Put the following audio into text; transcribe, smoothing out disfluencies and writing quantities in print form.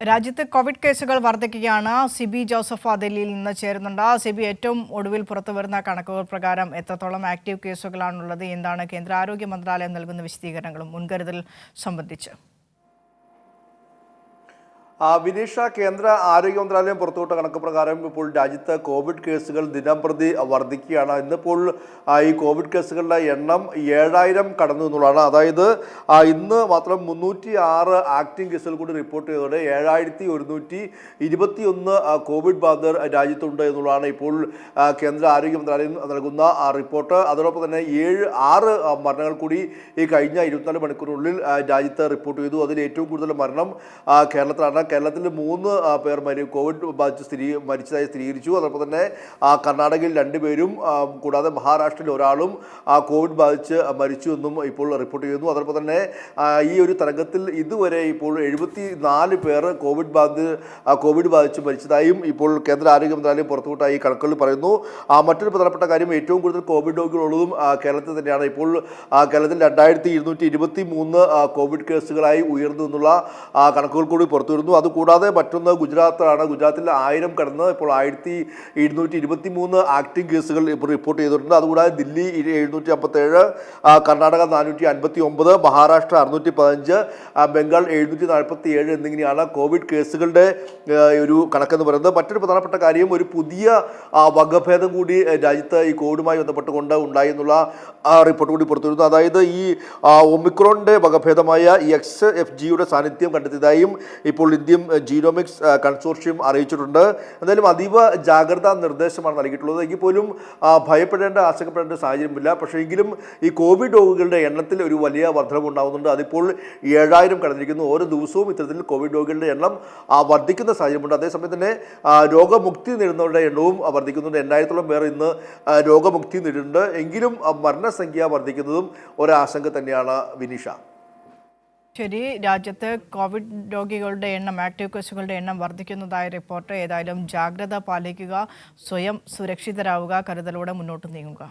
രാജ്യത്ത് കോവിഡ് കേസുകൾ വർദ്ധിക്കുകയാണ്. സിബി ജോസഫ് ദില്ലിയിൽ നിന്ന് ചേരുന്നുണ്ട്. സിബി, ഏറ്റവും ഒടുവിൽ പുറത്തുവരുന്ന കണക്കുകൾ പ്രകാരം എത്രത്തോളം ആക്റ്റീവ് കേസുകളാണുള്ളത്? എന്താണ് കേന്ദ്ര ആരോഗ്യ മന്ത്രാലയം നൽകുന്ന വിശദീകരണങ്ങളും മുൻകരുതൽ സംബന്ധിച്ച്? വിനീഷ, കേന്ദ്ര ആരോഗ്യ മന്ത്രാലയം പുറത്തുവിട്ട കണക്ക് പ്രകാരം ഇപ്പോൾ രാജ്യത്ത് കോവിഡ് കേസുകൾ ദിനംപ്രതി വർദ്ധിക്കുകയാണ്. ഇന്നിപ്പോൾ ഈ കോവിഡ് കേസുകളുടെ എണ്ണം 7000 കടന്നു എന്നുള്ളതാണ്. അതായത് ഇന്ന് മാത്രം 306 ആക്റ്റീവ് കേസുകൾ കൂടി റിപ്പോർട്ട് ചെയ്തതോടെ 7121 കോവിഡ് ബാധിതർ രാജ്യത്തുണ്ട് എന്നുള്ളതാണ് ഇപ്പോൾ കേന്ദ്ര ആരോഗ്യ മന്ത്രാലയം നൽകുന്ന റിപ്പോർട്ട്. അതോടൊപ്പം തന്നെ 6 മരണങ്ങൾ കൂടി ഈ കഴിഞ്ഞ 24 മണിക്കൂറിനുള്ളിൽ രാജ്യത്ത് റിപ്പോർട്ട് ചെയ്തു. അതിൽ ഏറ്റവും കൂടുതൽ മരണം കേരളത്തിലാണ്. കേരളത്തിൽ 3 പേർ കോവിഡ് ബാധിച്ച് മരിച്ചതായി സ്ഥിരീകരിച്ചു. അതോടൊപ്പം തന്നെ കർണാടകയിൽ 2 പേരും കൂടാതെ മഹാരാഷ്ട്രയിൽ ഒരാളും കോവിഡ് ബാധിച്ച് മരിച്ചു എന്നും ഇപ്പോൾ റിപ്പോർട്ട് ചെയ്യുന്നു. അതോടൊപ്പം തന്നെ ഈ ഒരു തരംഗത്തിൽ ഇതുവരെ ഇപ്പോൾ 74 പേർ കോവിഡ് ബാധിച്ച് മരിച്ചതായും ഇപ്പോൾ കേന്ദ്ര ആരോഗ്യ മന്ത്രാലയം പുറത്തുവിട്ട ഈ കണക്കുകളിൽ പറയുന്നു. മറ്റൊരു പ്രധാനപ്പെട്ട കാര്യം, ഏറ്റവും കൂടുതൽ കോവിഡ് രോഗികളുള്ളതും കേരളത്തിൽ തന്നെയാണ്. ഇപ്പോൾ കേരളത്തിൽ 2223 കോവിഡ് കേസുകളായി ഉയർന്നു എന്നുള്ള കണക്കുകൾ കൂടി പുറത്തു വരുന്നു. അതുകൂടാതെ മറ്റൊന്ന് ഗുജറാത്താണ്. ഗുജറാത്തിൽ 1000 കടന്ന് ഇപ്പോൾ 1723 ആക്റ്റീവ് കേസുകൾ ഇപ്പോൾ റിപ്പോർട്ട് ചെയ്തിട്ടുണ്ട്. അതുകൂടാതെ ദില്ലി 757, കർണാടക 459, മഹാരാഷ്ട്ര 615, ബംഗാൾ 747 എന്നിങ്ങനെയാണ് കോവിഡ് കേസുകളുടെ ഒരു കണക്കെന്ന് പറയുന്നത്. മറ്റൊരു പ്രധാനപ്പെട്ട കാര്യം, ഒരു പുതിയ വകഭേദം കൂടി രാജ്യത്ത് ഈ കോവിഡുമായി ബന്ധപ്പെട്ടുകൊണ്ട് ഉണ്ടായി എന്നുള്ള റിപ്പോർട്ട് കൂടി പുറത്തു വരുന്നു. അതായത് ഈ ഒമിക്രോണിൻ്റെ വകഭേദമായ XFG-യുടെ സാന്നിധ്യം കണ്ടെത്തിയതായും ഇപ്പോൾ ഇന്ത്യൻ ജീനോമിക്സ് കൺസോർഷ്യം അറിയിച്ചിട്ടുണ്ട്. എന്തായാലും അതീവ ജാഗ്രതാ നിർദ്ദേശമാണ് നൽകിയിട്ടുള്ളത്. എങ്കിൽ പോലും ഭയപ്പെടേണ്ട, ആശങ്കപ്പെടേണ്ട സാഹചര്യമില്ല. പക്ഷേ എങ്കിലും ഈ കോവിഡ് രോഗികളുടെ എണ്ണത്തിൽ ഒരു വലിയ വർധനവ് ഉണ്ടാകുന്നുണ്ട്. അതിപ്പോൾ 7000 കടന്നിരിക്കുന്നു. ഓരോ ദിവസവും ഇത്തരത്തിൽ കോവിഡ് രോഗികളുടെ എണ്ണം വർദ്ധിക്കുന്ന സാഹചര്യമുണ്ട്. അതേസമയം തന്നെ രോഗമുക്തി നേടുന്നവരുടെ എണ്ണവും വർദ്ധിക്കുന്നുണ്ട്. 8000-ഓളം പേർ ഇന്ന് രോഗമുക്തി നേടിയിട്ടുണ്ട്. എങ്കിലും മരണസംഖ്യ വർദ്ധിക്കുന്നതും ഒരാശങ്ക തന്നെയാണ് വിനീഷ. ശരി, രാജ്യത്ത് കോവിഡ് രോഗികളുടെ എണ്ണം, ആക്റ്റീവ് കേസുകളുടെ എണ്ണം വർദ്ധിക്കുന്നതായ റിപ്പോർട്ട്. ഏതായാലും ജാഗ്രത പാലിക്കുക, സ്വയം സുരക്ഷിതരാവുക, കരുതലോടെ മുന്നോട്ട് നീങ്ങുക.